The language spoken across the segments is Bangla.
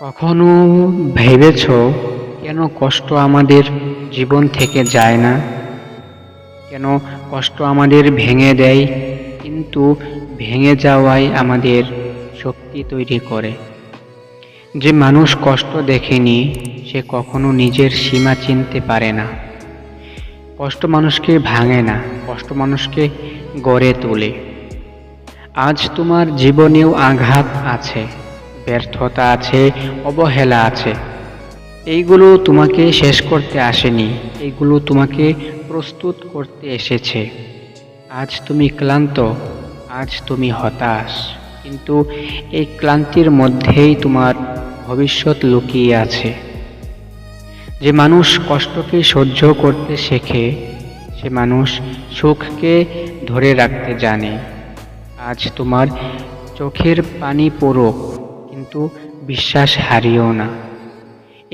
কখনো ভেবেছো কেন কষ্ট আমাদের জীবন থেকে যায় না? কেন কষ্ট আমাদের ভেঙে দেয়, কিন্তু ভেঙে যাওয়াই আমাদের শক্তি তৈরি করে? যে মানুষ কষ্ট দেখেনি সে কখনো নিজের সীমা চিনতে পারে না। কষ্ট মানুষকে ভাঙে না, কষ্ট মানুষকে গড়ে তোলে। আজ তোমার জীবনেও আঘাত আছে, ব্যর্থতা আছে, অবহেলা আছে। এইগুলো তোমাকে শেষ করতে আসেনি, এইগুলো তোমাকে প্রস্তুত করতে এসেছে। আজ তুমি ক্লান্ত, আজ তুমি হতাশ, কিন্তু এই ক্লান্তির মধ্যেই তোমার ভবিষ্যৎ লুকিয়ে আছে। যে মানুষ কষ্টকে সহ্য করতে শেখে সে মানুষ সুখকে ধরে রাখতে জানে। আজ তোমার চোখের পানি পড়ুক, কিন্তু বিশ্বাস হারিও না।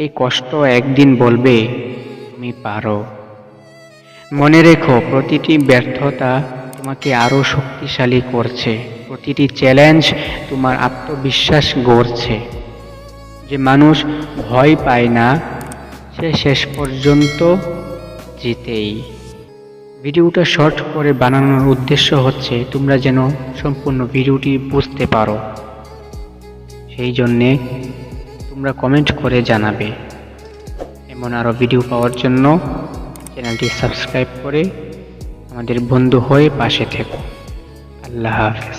এই কষ্ট একদিন বলবে তুমি পারো। মনে রেখো, প্রতিটি ব্যর্থতা তোমাকে আরো শক্তিশালী করছে, প্রতিটি চ্যালেঞ্জ তোমার আত্মবিশ্বাস গড়ছে। যে মানুষ ভয় পায় না সে শেষ পর্যন্ত জিতেই। ভিডিওটা শর্ট করে বানানোর উদ্দেশ্য হচ্ছে তোমরা যেন সম্পূর্ণ ভিডিওটি বুঝতে পারো। সেই জন্যে তোমরা কমেন্ট করে জানাবে। এমন আরও ভিডিও পাওয়ার জন্য চ্যানেলটি সাবস্ক্রাইব করে আমাদের বন্ধু হয়ে পাশে থেকো। আল্লাহ হাফেজ।